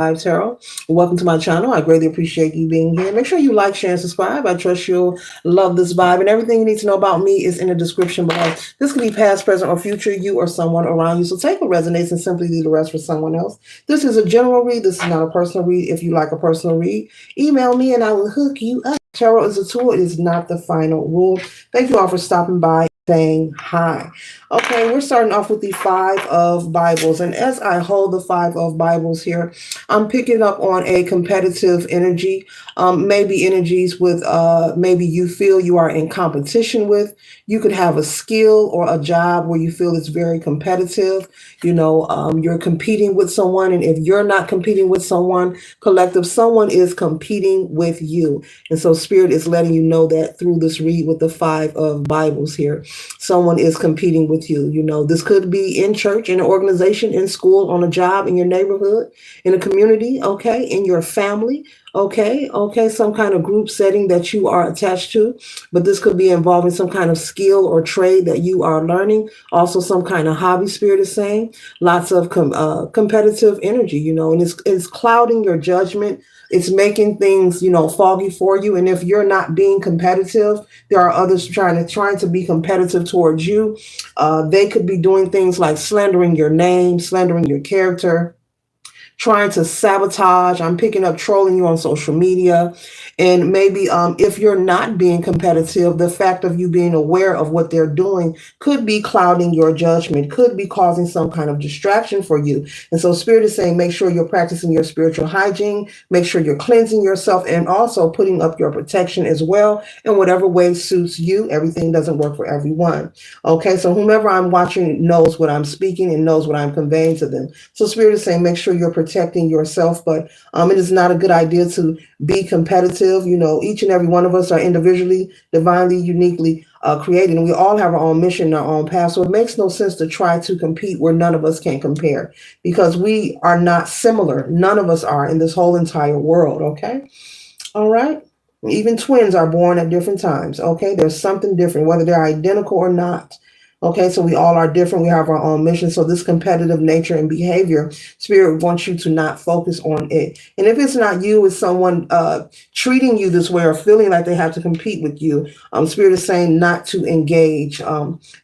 Tarot. Welcome to my channel. I greatly appreciate you being here. Make sure you like, share, and subscribe. I trust you'll love this vibe. And everything you need to know about me is in the description below. This could be past, present, or future, you or someone around you. So take what resonates and simply leave the rest for someone else. This is a general read. This is not a personal read. If you like a personal read, email me and I will hook you up. Tarot is a tool. It is not the final rule. Thank you all for stopping by, saying hi. Okay, we're starting off with the Five of Bibles. And as I hold the Five of Bibles here, I'm picking up on a competitive energy, maybe energies with maybe you feel you are in competition with. You could have a skill or a job where you feel it's very competitive. You're competing with someone. And if you're not competing with someone, collective, someone is competing with you. And so Spirit is letting you know that through this read with the Five of Bibles here. Someone is competing with you. This could be in church, in an organization, in school, on a job, in your neighborhood, in a community, okay, in your family, okay, some kind of group setting that you are attached to. But this could be involving some kind of skill or trade that you are learning. Also, some kind of hobby, Spirit is saying. Lots of competitive energy, and it's clouding your judgment. It's making things, foggy for you. And if you're not being competitive, there are others trying to be competitive towards you. They could be doing things like slandering your name, slandering your character, trying to sabotage. I'm picking up trolling you on social media. And maybe if you're not being competitive, the fact of you being aware of what they're doing could be clouding your judgment, could be causing some kind of distraction for you. And so Spirit is saying, make sure you're practicing your spiritual hygiene, make sure you're cleansing yourself, and also putting up your protection as well in whatever way suits you. Everything doesn't work for everyone. Okay, so whomever I'm watching knows what I'm speaking and knows what I'm conveying to them. So Spirit is saying, make sure you're protecting yourself, but it is not a good idea to be competitive. Each and every one of us are individually, divinely, uniquely created, and we all have our own mission, our own path. So it makes no sense to try to compete where none of us can compare, because we are not similar. None of us are in this whole entire world. Okay. All right. Even twins are born at different times. Okay. There's something different, whether they're identical or not. Okay, so we all are different. We have our own mission. So this competitive nature and behavior, Spirit wants you to not focus on it. And if it's not you, it's someone treating you this way or feeling like they have to compete with you, Spirit is saying not to engage.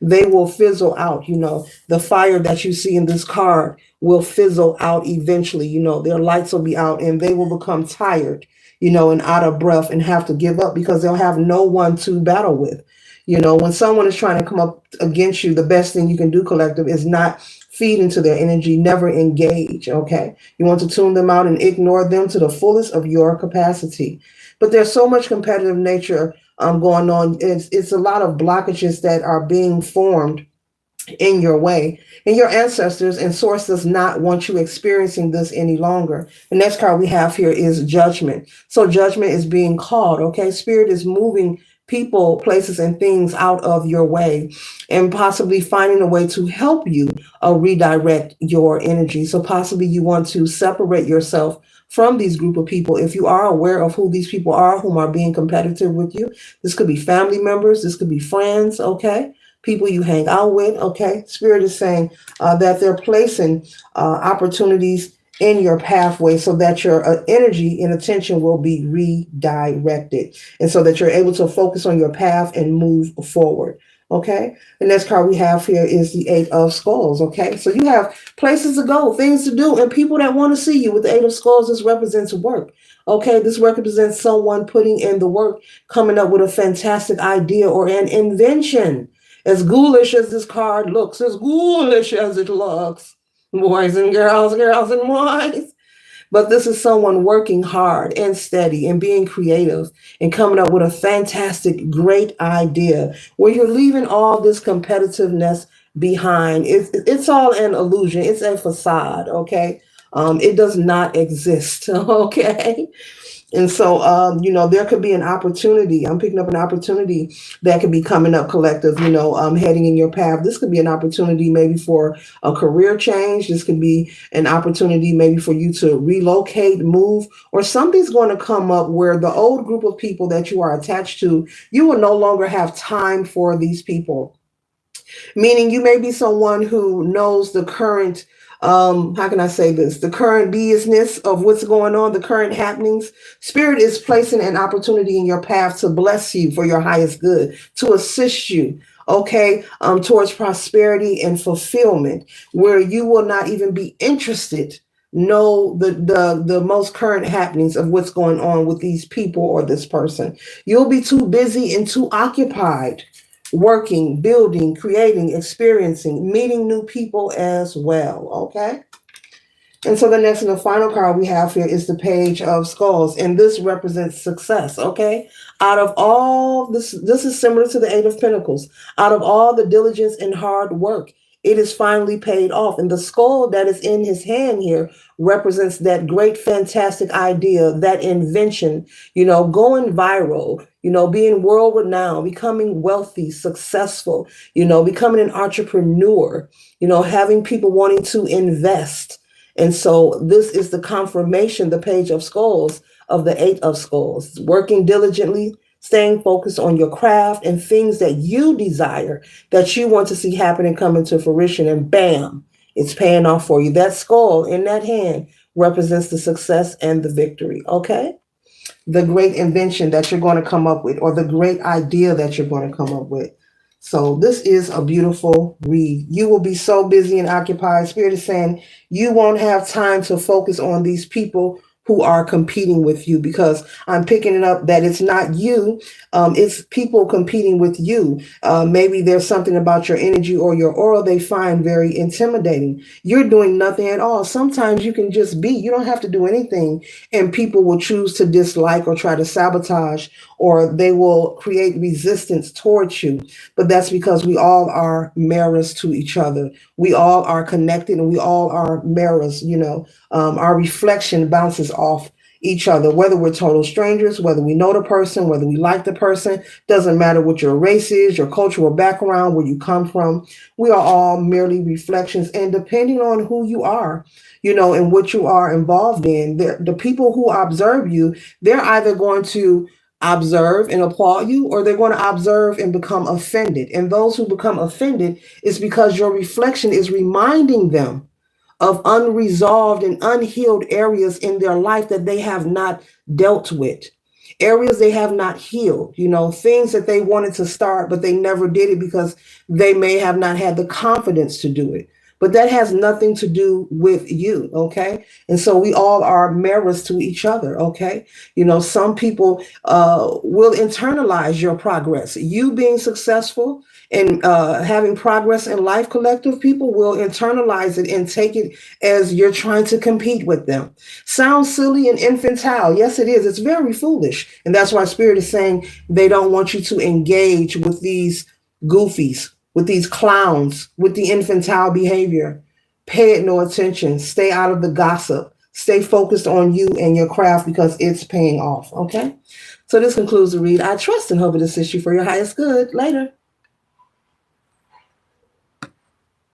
They will fizzle out. The fire that you see in this card will fizzle out eventually. Their lights will be out and they will become tired, and out of breath and have to give up because they'll have no one to battle with. When someone is trying to come up against you, the best thing you can do, collective, is not feed into their energy, never engage, okay? You want to tune them out and ignore them to the fullest of your capacity. But there's so much competitive nature going on. It's a lot of blockages that are being formed in your way. And your ancestors and source does not want you experiencing this any longer. The next card we have here is judgment. So judgment is being called, okay? Spirit is moving people, places, and things out of your way and possibly finding a way to help you redirect your energy. So possibly you want to separate yourself from these group of people. If you are aware of who these people are, whom are being competitive with you, this could be family members, this could be friends, okay? People you hang out with, okay? Spirit is saying that they're placing opportunities in your pathway so that your energy and attention will be redirected and so that you're able to focus on your path and move forward. Okay. The next card we have here is the Eight of Skulls. Okay. So you have places to go, things to do, and people that want to see you. With the Eight of Skulls, this represents work. Okay. This represents someone putting in the work, coming up with a fantastic idea or an invention. As ghoulish as this card looks, as ghoulish as it looks, boys and girls, girls and boys. But this is someone working hard and steady and being creative and coming up with a fantastic, great idea where you're leaving all this competitiveness behind. It's all an illusion. It's a facade, okay? It does not exist, okay? And so, there could be an opportunity. I'm picking up an opportunity that could be coming up, collective, heading in your path. This could be an opportunity maybe for a career change. This could be an opportunity maybe for you to relocate, move, or something's going to come up where the old group of people that you are attached to, you will no longer have time for these people. Meaning you may be someone who knows the current How can I say this? The current business of what's going on, the current happenings. Spirit is placing an opportunity in your path to bless you for your highest good, to assist you, okay, towards prosperity and fulfillment, where you will not even be interested. Know the most current happenings of what's going on with these people or this person. You'll be too busy and too occupied working, building, creating, experiencing, meeting new people as well. Okay. And so the next and the final card we have here is the Page of Skulls, and this represents success. Okay, out of all this is similar to the Eight of Pentacles. Out of all the diligence and hard work, it is finally paid off. And the skull that is in his hand here represents that great, fantastic idea, that invention. Going viral. Being world renowned, becoming wealthy, successful. Becoming an entrepreneur. Having people wanting to invest. And so this is the confirmation, the Page of Skulls, of the Eight of Skulls. Working diligently, staying focused on your craft and things that you desire, that you want to see happen and come into fruition. And bam, it's paying off for you. That skull in that hand represents the success and the victory. Okay? The great invention that you're going to come up with, or the great idea that you're going to come up with. So this is a beautiful read. You will be so busy and occupied. Spirit is saying you won't have time to focus on these people who are competing with you, because I'm picking it up that it's not you, it's people competing with you. Maybe there's something about your energy or your aura they find very intimidating. You're doing nothing at all. Sometimes you can just be, you don't have to do anything, and people will choose to dislike or try to sabotage, or they will create resistance towards you. But that's because we all are mirrors to each other. We all are connected, and we all are mirrors. Our reflection bounces off each other, whether we're total strangers, whether we know the person, whether we like the person. Doesn't matter what your race is, your cultural background, where you come from. We are all merely reflections, and depending on who you are, and what you are involved in, the people who observe you, they're either going to observe and applaud you, or they're going to observe and become offended. And those who become offended is because your reflection is reminding them of unresolved and unhealed areas in their life that they have not dealt with, areas they have not healed, things that they wanted to start, but they never did it because they may have not had the confidence to do it. But that has nothing to do with you, okay? And so we all are mirrors to each other, okay? Some people will internalize your progress. You being successful and having progress in life, collective people will internalize it and take it as you're trying to compete with them. Sounds silly and infantile. Yes, it is. It's very foolish. And that's why Spirit is saying they don't want you to engage with these goofies, with these clowns, with the infantile behavior. Pay it no attention. Stay out of the gossip. Stay focused on you and your craft, because it's paying off. Okay? So this concludes the read. I trust and hope it assists you for your highest good. Later.